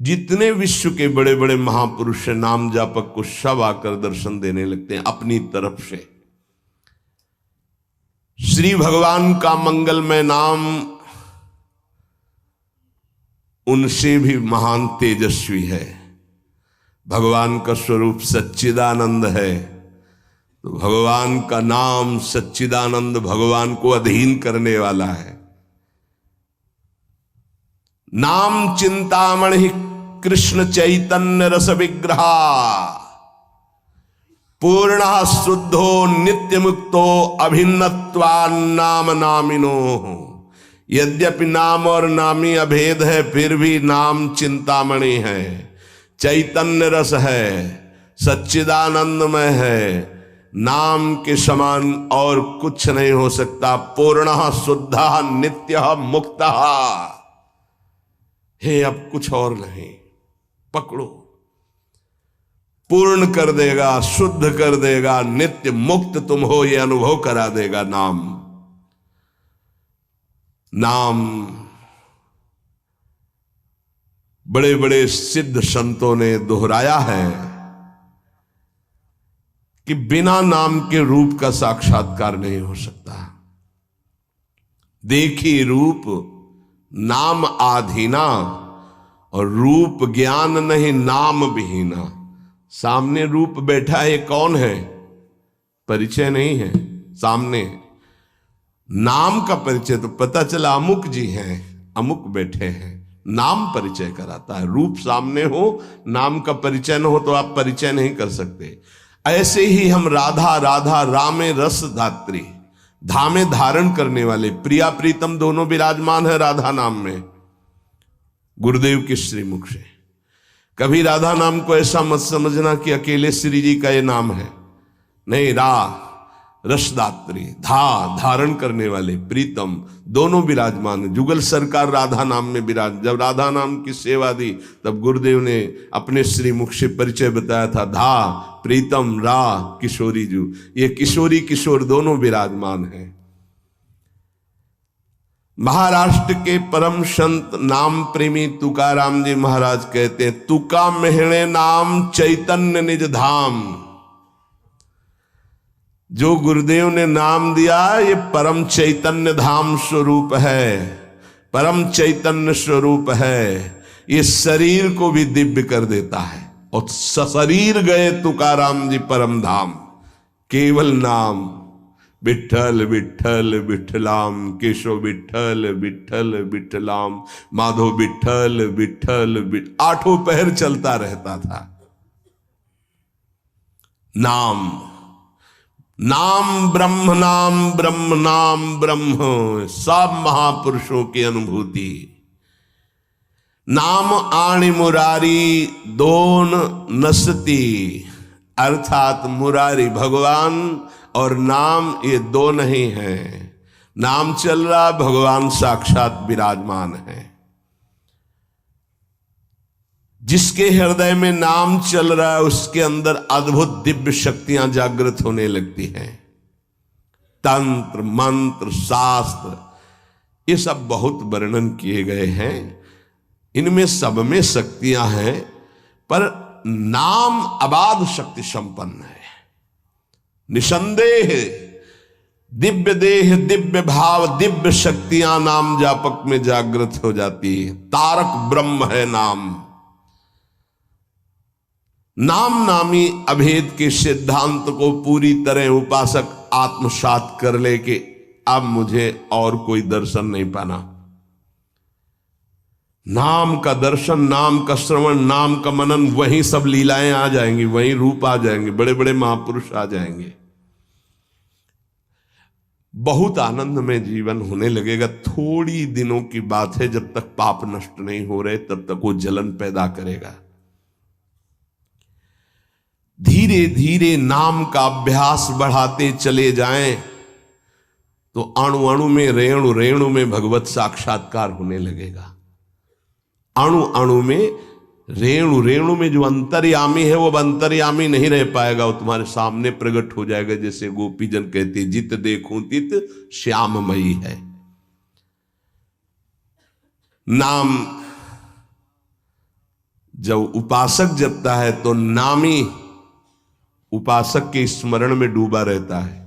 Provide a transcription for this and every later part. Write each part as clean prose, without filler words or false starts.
जितने विश्व के बड़े बड़े महापुरुष हैं, नाम जापक को सब आकर दर्शन देने लगते हैं अपनी तरफ से। श्री भगवान का मंगलमय नाम उनसे भी महान तेजस्वी है। भगवान का स्वरूप सच्चिदानंद है, तो भगवान का नाम सच्चिदानंद भगवान को अधीन करने वाला है। नाम चिंतामणि कृष्ण चैतन्य रस विग्रहा, पूर्ण शुद्धो नित्य मुक्तो अभिन्नत्वान्नाम नामिनो। यद्यपि नाम और नामी अभेद है, फिर भी नाम चिंतामणि है, चैतन्य रस है, सच्चिदानंदमय है। नाम के समान और कुछ नहीं हो सकता। पूर्ण शुद्ध नित्य मुक्त है, अब कुछ और नहीं। पकड़ो, पूर्ण कर देगा, शुद्ध कर देगा, नित्य मुक्त तुम हो ये अनुभव करा देगा नाम। नाम बड़े बड़े सिद्ध संतों ने दोहराया है कि बिना नाम के रूप का साक्षात्कार नहीं हो सकता। देखी रूप नाम आधीना, और रूप ज्ञान नहीं नाम विहीना। सामने रूप बैठा है, कौन है? परिचय नहीं है, सामने है। नाम का परिचय तो पता चला अमुक जी हैं, अमुक बैठे हैं। नाम परिचय कराता है। रूप सामने हो, नाम का परिचय न हो तो आप परिचय नहीं कर सकते। ऐसे ही हम राधा राधा रामे रस धात्री, धामे धारण करने वाले, प्रिया प्रीतम दोनों विराजमान है राधा नाम में, गुरुदेव के श्रीमुख से। कभी राधा नाम को ऐसा मत समझना कि अकेले श्री जी का ये नाम है, नहीं। रसदात्री, धारण करने वाले, प्रीतम दोनों विराजमान है। जुगल सरकार राधा नाम में विराज। जब राधा नाम की सेवा दी तब गुरुदेव ने अपने श्रीमुख से परिचय बताया था, प्रीतम किशोरी जू। ये किशोरी किशोर दोनों विराजमान हैं। महाराष्ट्र के परम संत नाम प्रेमी तुकाराम जी महाराज कहते हैं, तुका मेहणे नाम चैतन्य निज धाम। जो गुरुदेव ने नाम दिया ये परम चैतन्य धाम स्वरूप है, परम चैतन्य स्वरूप है। ये शरीर को भी दिव्य कर देता है। और सशरीर गए तुकाराम जी परम धाम, केवल नाम विठ्ठल विठ्ठल विठ्ठलाम, केशव विठ्ठल विठ्ठल विठ्ठलाम, माधव विठ्ठल विठ्ठल आठों पहर चलता रहता था। नाम नाम ब्रह्म, नाम ब्रह्म, नाम ब्रह्म, सब महापुरुषों की अनुभूति। नाम आणी मुरारी दोन नसती, अर्थात मुरारी भगवान और नाम ये दो नहीं है। नाम चल रहा, भगवान साक्षात विराजमान है। जिसके हृदय में नाम चल रहा है उसके अंदर अद्भुत दिव्य शक्तियां जागृत होने लगती हैं। तंत्र मंत्र शास्त्र ये सब बहुत वर्णन किए गए हैं, इनमें सब में शक्तियां हैं, पर नाम अबाध शक्ति संपन्न है। निसंदेह दिव्य देह, दिव्य भाव, दिव्य शक्तियां नाम जापक में जागृत हो जाती है। तारक ब्रह्म है नाम। नाम नामी अभेद के सिद्धांत को पूरी तरह उपासक आत्मसात कर ले कि अब मुझे और कोई दर्शन नहीं पाना। नाम का दर्शन, नाम का श्रवण, नाम का मनन, वहीं सब लीलाएं आ जाएंगी, वहीं रूप आ जाएंगे, बड़े बड़े महापुरुष आ जाएंगे। बहुत आनंद में जीवन होने लगेगा। थोड़ी दिनों की बात है, जब तक पाप नष्ट नहीं हो रहे तब तक वो जलन पैदा करेगा। धीरे धीरे नाम का अभ्यास बढ़ाते चले जाएं तो अणु अणु में, रेणु रेणु में भगवत साक्षात्कार होने लगेगा। अणु अणु में, रेणु रेणु में जो अंतर्यामी है वो अब अंतर्यामी नहीं रह पाएगा, वो तुम्हारे सामने प्रकट हो जाएगा। जैसे गोपीजन कहते, जित देखूं तित श्याममयी है। नाम जब उपासक जपता है तो नामी उपासक के स्मरण में डूबा रहता है।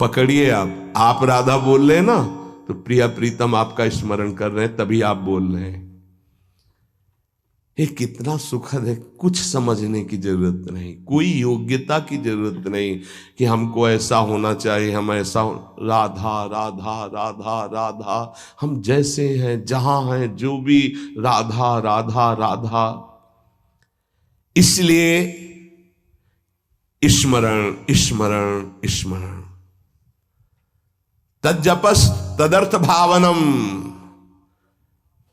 पकड़िए, आप राधा बोल रहे हैं ना, तो प्रिया प्रीतम आपका स्मरण कर रहे हैं, तभी आप बोल रहे हैं। ये कितना सुखद है। कुछ समझने की जरूरत नहीं, कोई योग्यता की जरूरत नहीं कि हमको ऐसा होना चाहिए, हम ऐसा राधा राधा राधा राधा, हम जैसे हैं जहां हैं जो भी राधा राधा राधा। इसलिए स्मरण स्मरण स्मरण, तज्जपस तदर्थ भावनम,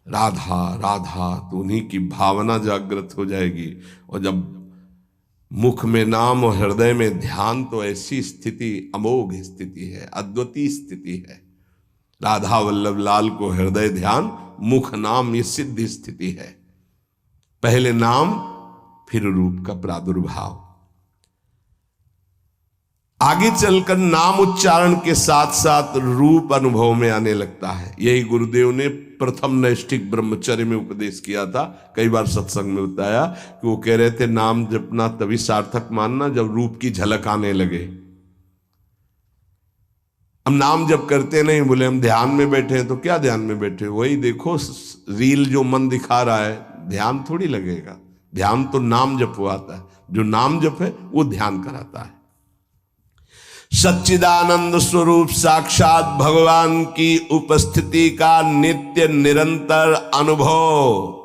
राधा राधा, तो उन्हीं की भावना जागृत हो जाएगी। और जब मुख में नाम और हृदय में ध्यान, तो ऐसी स्थिति अमोघ स्थिति है, अद्वितीय स्थिति है। राधा वल्लभ लाल को हृदय ध्यान, मुख नाम, ये सिद्ध स्थिति है। पहले नाम फिर रूप का प्रादुर्भाव। आगे चलकर नाम उच्चारण के साथ साथ रूप अनुभव में आने लगता है। यही गुरुदेव ने प्रथम नैष्ठिक ब्रह्मचर्य में उपदेश किया था। कई बार सत्संग में बताया कि वो कह रहे थे नाम जपना तभी सार्थक मानना जब रूप की झलक आने लगे। हम नाम जप करते नहीं, बोले हम ध्यान में बैठे हैं, तो क्या ध्यान में बैठे, वही देखो रील जो मन दिखा रहा है, ध्यान थोड़ी लगेगा। ध्यान तो नाम जप आता है, जो नाम जप है वो ध्यान कराता है। सच्चिदानंद स्वरूप साक्षात भगवान की उपस्थिति का नित्य निरंतर अनुभव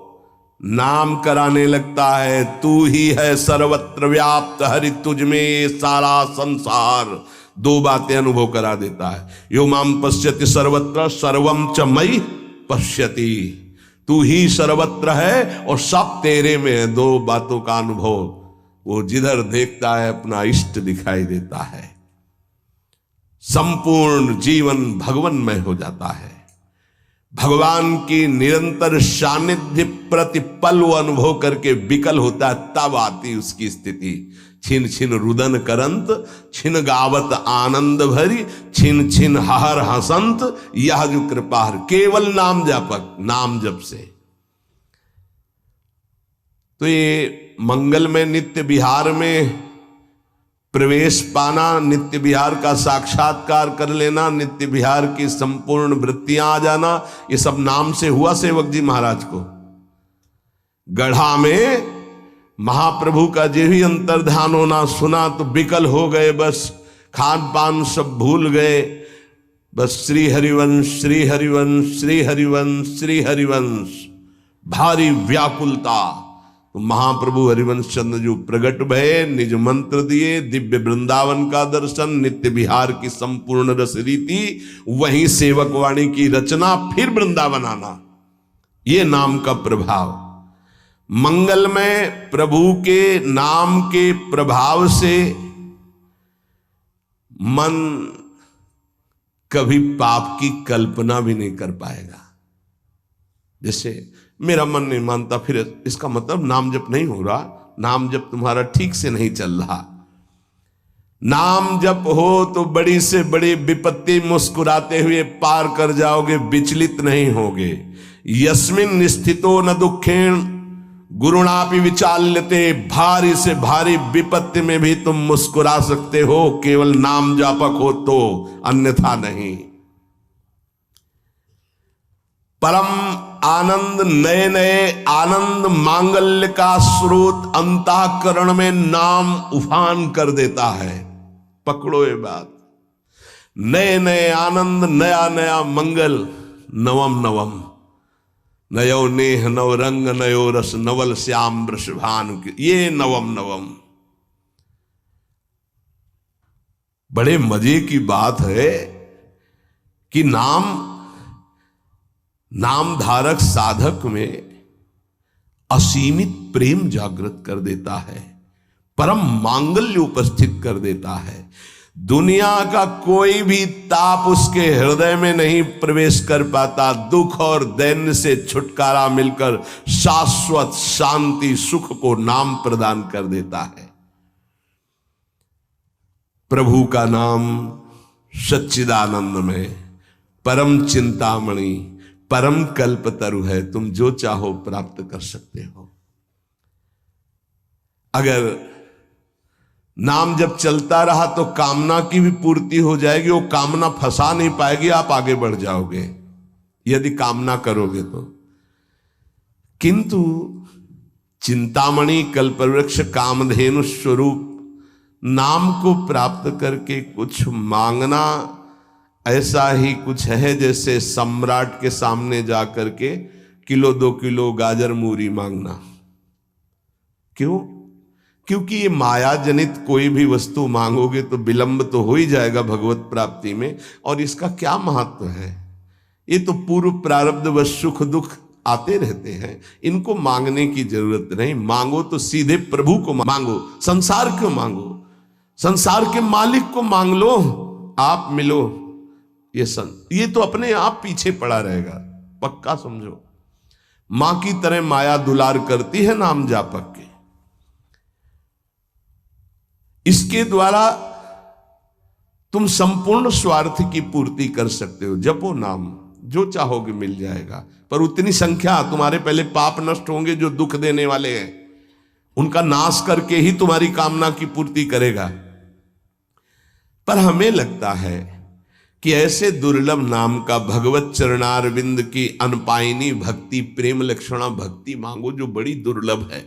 नाम कराने लगता है। तू ही है सर्वत्र व्याप्त, हरि तुझ में सारा संसार। दो बातें अनुभव करा देता है। यो माम पश्यति सर्वत्र सर्वम च मयि पश्यति, तू ही सर्वत्र है और सब तेरे में है। दो बातों का अनुभव, वो जिधर देखता है अपना इष्ट दिखाई देता है। संपूर्ण जीवन भगवन्मय हो जाता है। भगवान की निरंतर सानिध्य प्रतिपल वो अनुभव करके विकल होता है, तब आती उसकी स्थिति। छिन छिन रुदन करंत, छिन गावत आनंद भरी, छिन छिन हर हसंत, यह जो कृपा हर। केवल नाम जापक, नाम जप से। तो ये मंगल में नित्य विहार में प्रवेश पाना, नित्य विहार का साक्षात्कार कर लेना, नित्य विहार की संपूर्ण वृत्तियां आ जाना, ये सब नाम से हुआ सेवक जी महाराज को। गढ़ा में महाप्रभु का जो भी अंतर्ध्यान होना सुना तो विकल हो गए, बस खान पान सब भूल गए। बस श्री हरिवंश श्री हरिवंश श्री हरिवंश श्री हरिवंश, भारी व्याकुलता। तो महाप्रभु हरिवंश चंद्र जो प्रगट भये, निज मंत्र दिए, दिव्य वृंदावन का दर्शन, नित्य विहार की संपूर्ण रस रीति, वहीं सेवक वाणी की रचना, फिर वृंदावन आना, ये नाम का प्रभाव। मंगल में प्रभु के नाम के प्रभाव से मन कभी पाप की कल्पना भी नहीं कर पाएगा। जैसे मेरा मन नहीं मानता, फिर इसका मतलब नाम जप नहीं हो रहा, नाम जप तुम्हारा ठीक से नहीं चल रहा। नाम जप हो तो बड़ी से बड़ी विपत्ति मुस्कुराते हुए पार कर जाओगे, विचलित नहीं होगे। यस्मिन स्थितो न दुखेण गुरुणापि विचाल्यते, भारी से भारी विपत्ति में भी तुम मुस्कुरा सकते हो, केवल नाम जापक हो तो, अन्यथा नहीं। परम आनंद, नए नए आनंद मांगल्य का स्रोत अंतःकरण में नाम उफान कर देता है। पकड़ो ये बात, नए नए आनंद, नया नया मंगल, नवम नवम, नयो नेह नव रंग नयो रस, नवल श्याम वृषभान, ये नवम नवम। बड़े मजे की बात है कि नाम धारक साधक में असीमित प्रेम जागृत कर देता है, परम मांगल्य उपस्थित कर देता है। दुनिया का कोई भी ताप उसके हृदय में नहीं प्रवेश कर पाता। दुख और दैन्य से छुटकारा मिलकर शाश्वत शांति सुख को नाम प्रदान कर देता है। प्रभु का नाम सच्चिदानंद में, परम चिंतामणि, परम कल्पतरु है, तुम जो चाहो प्राप्त कर सकते हो। अगर नाम जब चलता रहा तो कामना की भी पूर्ति हो जाएगी, वो कामना फंसा नहीं पाएगी, आप आगे बढ़ जाओगे यदि कामना करोगे तो। किंतु चिंतामणि कल्पवृक्ष कामधेनु स्वरूप नाम को प्राप्त करके कुछ मांगना ऐसा ही कुछ है जैसे सम्राट के सामने जा करके किलो 2 किलो गाजर मूरी मांगना। क्यों? क्योंकि ये माया जनित कोई भी वस्तु मांगोगे तो विलंब तो हो ही जाएगा भगवत प्राप्ति में। और इसका क्या महत्व है? ये तो पूर्व प्रारब्ध व सुख दुख आते रहते हैं, इनको मांगने की जरूरत नहीं। मांगो तो सीधे प्रभु को मांगो, संसार क्यों मांगो? संसार के मालिक को मांग लो, आप मिलो। ये तो अपने आप पीछे पड़ा रहेगा, पक्का समझो। मां की तरह माया दुलार करती है नाम जापक के। इसके द्वारा तुम संपूर्ण स्वार्थ की पूर्ति कर सकते हो। जपो नाम, जो चाहोगे मिल जाएगा। पर उतनी संख्या, तुम्हारे पहले पाप नष्ट होंगे जो दुख देने वाले हैं, उनका नाश करके ही तुम्हारी कामना की पूर्ति करेगा। पर हमें लगता है कि ऐसे दुर्लभ नाम का भगवत चरणारविंद की अनपायनी भक्ति, प्रेम लक्षणा भक्ति मांगो जो बड़ी दुर्लभ है।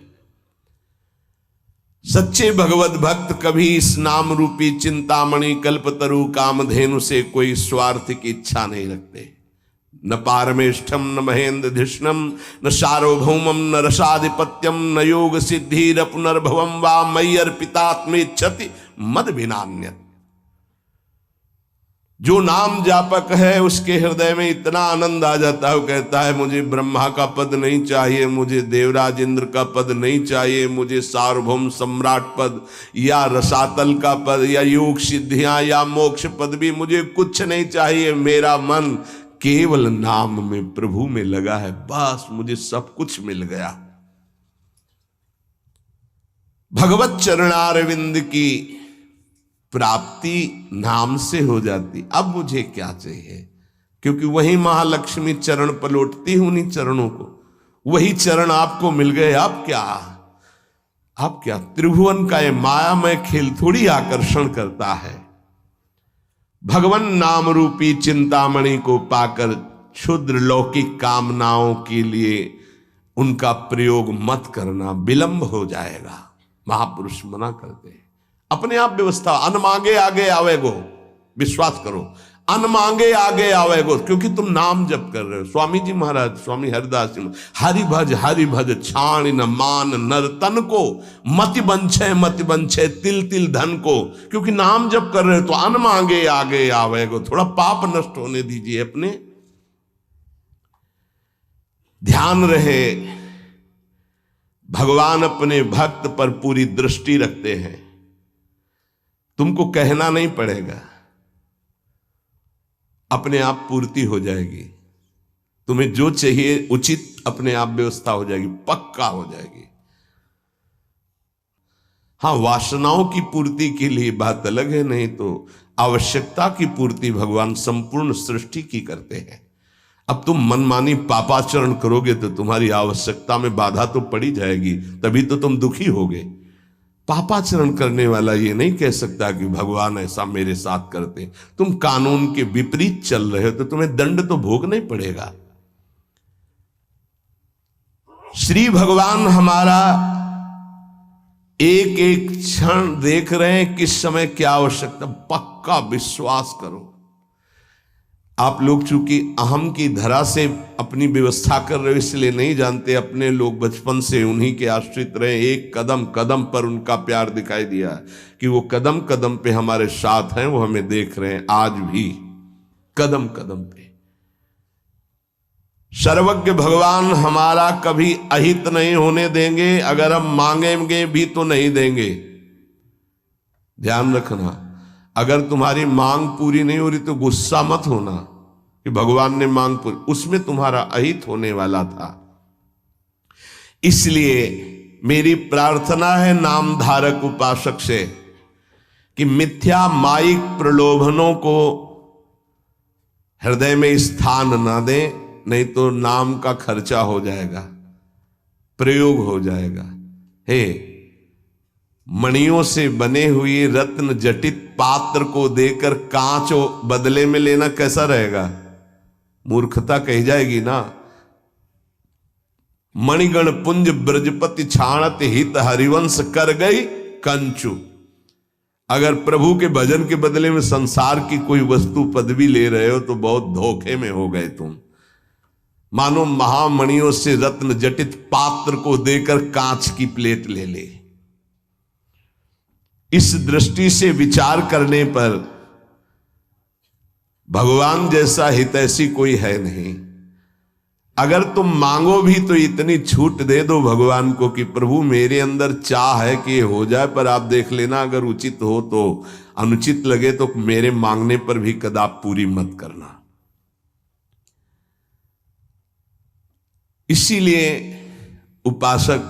सच्चे भगवत भक्त कभी इस नाम रूपी चिंतामणि कल्पतरु कामधेनु से कोई स्वार्थ की इच्छा नहीं रखते। न पारमेष्ठम न महेंद्र धिष्णम न सार्वभौमम न रसाधिपत्यम न योग सिद्धिर पुनर्भवम वा मयि अर्पितात्मेच्छति मद विनान्यत। जो नाम जापक है उसके हृदय में इतना आनंद आ जाता है, वो कहता है मुझे ब्रह्मा का पद नहीं चाहिए, मुझे देवराज इंद्र का पद नहीं चाहिए, मुझे सार्वभौम सम्राट पद या रसातल का पद या योग सिद्धियां या मोक्ष पद भी मुझे कुछ नहीं चाहिए। मेरा मन केवल नाम में, प्रभु में लगा है, बस मुझे सब कुछ मिल गया। भगवत चरणारविंद की प्राप्ति नाम से हो जाती। अब मुझे क्या चाहिए? क्योंकि वही महालक्ष्मी चरण पलटती हूं उन्हीं चरणों को, वही चरण आपको मिल गए। अब क्या त्रिभुवन का ये मायामय खेल थोड़ी आकर्षण करता है। भगवान नाम रूपी चिंतामणि को पाकर क्षुद्र लौकिक कामनाओं के लिए उनका प्रयोग मत करना, विलंब हो जाएगा। महापुरुष मना करते हैं। अपने आप व्यवस्था, अन मांगे आगे आवेगो, विश्वास करो, अन मांगे आगे आवेगो, क्योंकि तुम नाम जप कर रहे हो। स्वामी जी महाराज, स्वामी हरिदास जी, हरि भज छाण न मान नर तन को, मति बंछे तिल तिल धन को। क्योंकि नाम जप कर रहे हो तो अन मांगे आगे आवेगो। थोड़ा पाप नष्ट होने दीजिए अपने। ध्यान रहे, भगवान अपने भक्त पर पूरी दृष्टि रखते हैं। तुमको कहना नहीं पड़ेगा, अपने आप पूर्ति हो जाएगी। तुम्हें जो चाहिए उचित अपने आप व्यवस्था हो जाएगी, पक्का हो जाएगी। हाँ, वासनाओं की पूर्ति के लिए बात अलग है, नहीं तो आवश्यकता की पूर्ति भगवान संपूर्ण सृष्टि की करते हैं। अब तुम मनमानी पापाचरण करोगे तो तुम्हारी आवश्यकता में बाधा तो पड़ी जाएगी, तभी तो तुम दुखी होगे। पापाचरण करने वाला ये नहीं कह सकता कि भगवान ऐसा मेरे साथ करते। तुम कानून के विपरीत चल रहे हो तो तुम्हें दंड तो भोगना ही पड़ेगा। श्री भगवान हमारा एक एक क्षण देख रहे हैं, किस समय क्या आवश्यकता। पक्का विश्वास करो। आप लोग चूंकि अहम की धरा से अपनी व्यवस्था कर रहे हो इसलिए नहीं जानते। अपने लोग बचपन से उन्हीं के आश्रित रहे, एक कदम कदम पर उनका प्यार दिखाई दिया कि वो कदम कदम पे हमारे साथ हैं, वो हमें देख रहे हैं आज भी कदम कदम पे। सर्वज्ञ भगवान हमारा कभी अहित नहीं होने देंगे, अगर हम मांगेंगे भी तो नहीं देंगे। ध्यान रखना, अगर तुम्हारी मांग पूरी नहीं हो रही तो गुस्सा मत होना कि भगवान ने मांग पूरी, उसमें तुम्हारा अहित होने वाला था। इसलिए मेरी प्रार्थना है नाम धारक उपासक से कि मिथ्या माइक प्रलोभनों को हृदय में स्थान न दें। नहीं तो नाम का खर्चा हो जाएगा, प्रयोग हो जाएगा। हे, मणियों से बने हुए रत्न जटित पात्र को देकर कांच बदले में लेना कैसा रहेगा? मूर्खता कही जाएगी ना। मणिगण पुंज ब्रजपति छाणत हित हरिवंश कर गई कंचु। अगर प्रभु के भजन के बदले में संसार की कोई वस्तु पदवी ले रहे हो तो बहुत धोखे में हो गए तुम। मानो महामणियों से रत्न जटित पात्र को देकर कांच की प्लेट ले ले। इस दृष्टि से विचार करने पर भगवान जैसा हितैषी कोई है नहीं। अगर तुम मांगो भी तो इतनी छूट दे दो भगवान को कि प्रभु मेरे अंदर चाह है कि ये हो जाए, पर आप देख लेना अगर उचित हो तो, अनुचित लगे तो मेरे मांगने पर भी कदाप पूरी मत करना। इसीलिए उपासक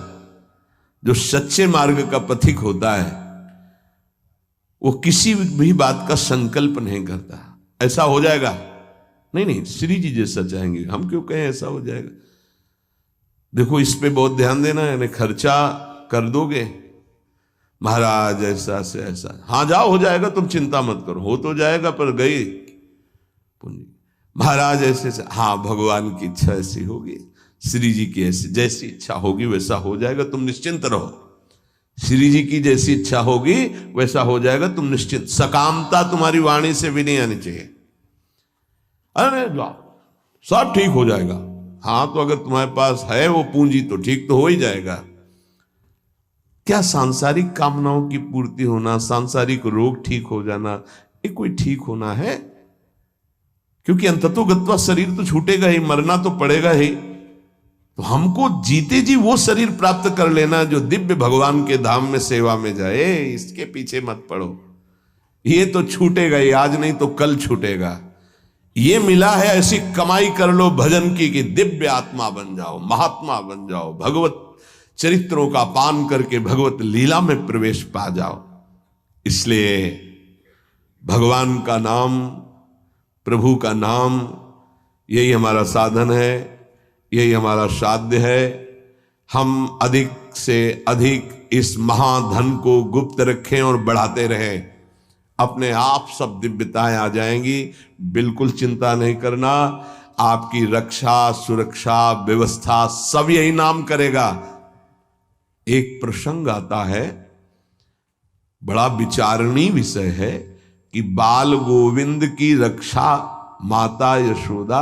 जो सच्चे मार्ग का पथिक होता है वो किसी भी बात का संकल्प नहीं करता ऐसा हो जाएगा, नहीं नहीं श्री जी जैसा चाहेंगे, हम क्यों कहें ऐसा हो जाएगा। देखो इस पे बहुत ध्यान देना है। खर्चा कर दोगे महाराज ऐसा से ऐसा, हाँ जाओ हो जाएगा, तुम चिंता मत करो, हो तो जाएगा, पर गई पूंजी। महाराज ऐसे से, हाँ भगवान की इच्छा ऐसी होगी, श्री जी की ऐसी जैसी इच्छा होगी वैसा हो जाएगा, तुम निश्चिंत रहो। श्री जी की जैसी इच्छा होगी वैसा हो जाएगा, तुम निश्चिंत। सकामता तुम्हारी वाणी से भी नहीं आनी चाहिए। अरे जाओ सब ठीक हो जाएगा। हाँ तो अगर तुम्हारे पास है वो पूंजी तो ठीक तो हो ही जाएगा। क्या सांसारिक कामनाओं की पूर्ति होना, सांसारिक रोग ठीक हो जाना, ये कोई ठीक होना है? क्योंकि अंततोगत्वा शरीर तो छूटेगा ही, मरना तो पड़ेगा ही। तो हमको जीते जी वो शरीर प्राप्त कर लेना जो दिव्य भगवान के धाम में सेवा में जाए, इसके पीछे मत पड़ो। ये तो छूटेगा ही, आज नहीं तो कल छूटेगा। ये मिला है ऐसी कमाई कर लो भजन की कि दिव्य आत्मा बन जाओ, महात्मा बन जाओ, भगवत चरित्रों का पान करके भगवत लीला में प्रवेश पा जाओ। इसलिए भगवान का नाम, प्रभु का नाम, यही हमारा साधन है, यही हमारा साध्य है। हम अधिक से अधिक इस महाधन को गुप्त रखें और बढ़ाते रहें, अपने आप सब दिव्यताएं आ जाएंगी। बिल्कुल चिंता नहीं करना, आपकी रक्षा सुरक्षा व्यवस्था सब यही नाम करेगा। एक प्रसंग आता है, बड़ा विचारणीय विषय है कि बाल गोविंद की रक्षा माता यशोदा,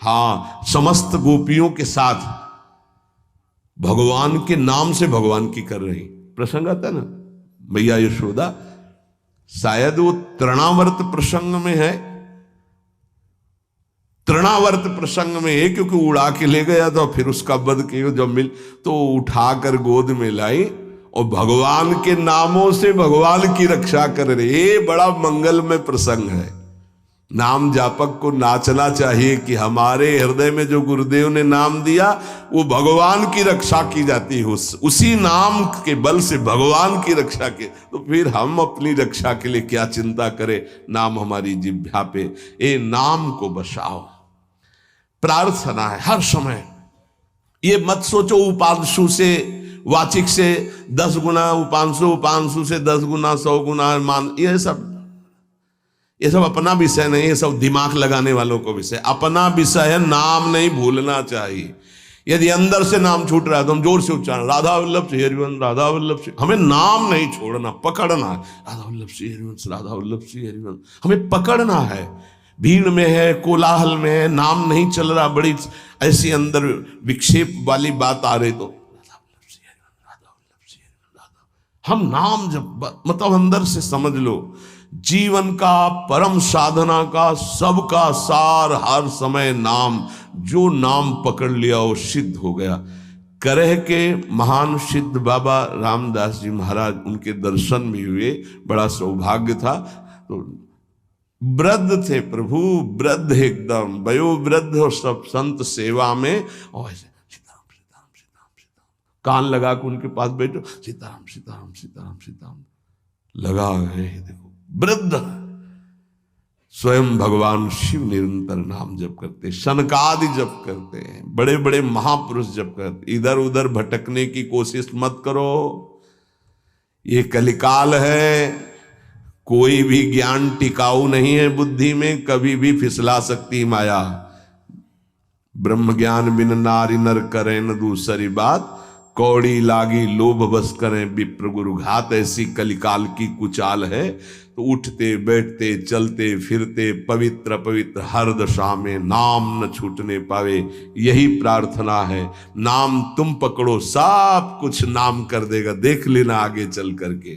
हाँ समस्त गोपियों के साथ भगवान के नाम से भगवान की कर रही। प्रसंग आता है ना, मैया यशोदा, शायद वो तृणावर्त प्रसंग में है, तृणावर्त प्रसंग में है, क्योंकि उड़ा के ले गया था, फिर उसका वध किया, जब मिल तो उठाकर गोद में लाई और भगवान के नामों से भगवान की रक्षा कर रही। ये बड़ा मंगलमय प्रसंग है। नाम जापक को नाचना चाहिए कि हमारे हृदय में जो गुरुदेव ने नाम दिया वो भगवान की रक्षा की जाती है, उसी नाम के बल से भगवान की रक्षा के। तो फिर हम अपनी रक्षा के लिए क्या चिंता करें, नाम हमारी जिह्वा पे, ये नाम को बसाओ। प्रार्थना है हर समय, ये मत सोचो उपांशु से वाचिक से 10 गुना, उपांशु उपांशु से 10 गुना 100 गुना मान, ये सब अपना विषय नहीं, ये सब दिमाग लगाने वालों को विषय। अपना विषय है नाम नहीं भूलना चाहिए। यदि अंदर से नाम छूट रहा है तो हम जोर से उच्चारण, राधा वल्लभ श्री हरिवंश, राधा वल्लभ श्री, हमें नाम नहीं छोड़ना, पकड़ना है। राधा वल्लभ श्री हरिवंश, राधा वल्लभ श्री हरिवंश, हमें पकड़ना है। भीड़ में है, कोलाहल में है, नाम नहीं चल रहा, बड़ी ऐसी अंदर विक्षेप वाली बात आ रही तो राधा वल्लभ श्री हरिवंश, राधा वल्लभ श्री हरिवंश, राधा। हम नाम जब मतलब अंदर से समझ लो, जीवन का परम साधना का सबका सार हर समय नाम। जो नाम पकड़ लिया वो सिद्ध हो गया। करह के महान सिद्ध बाबा रामदास जी महाराज, उनके दर्शन भी हुए, बड़ा सौभाग्य था। तो वृद्ध थे प्रभु, वृद्ध एकदम वयोवृद्ध, और सब संत सेवा में, और ऐसे सीताराम सीताराम सीताराम सीताराम, कान लगा के उनके पास बैठो, सीताराम सीताराम सीताराम सीताराम लगा गए। देखो वृद्ध स्वयं भगवान शिव निरंतर नाम जप करते, शनकादि जप करते हैं, बड़े बड़े महापुरुष जप करते। इधर उधर भटकने की कोशिश मत करो, ये कलिकाल है। कोई भी ज्ञान टिकाऊ नहीं है बुद्धि में, कभी भी फिसला सकती माया। ब्रह्म ज्ञान बिन नारी नर करें न दूसरी बात, कौड़ी लागी लोभ बस करें विप्र गुरु घात। ऐसी कलिकाल की कुचाल है। तो उठते बैठते चलते फिरते पवित्र पवित्र हर दशा में नाम न छूटने पावे, यही प्रार्थना है। नाम तुम पकड़ो, सब कुछ नाम कर देगा, देख लेना आगे चल करके।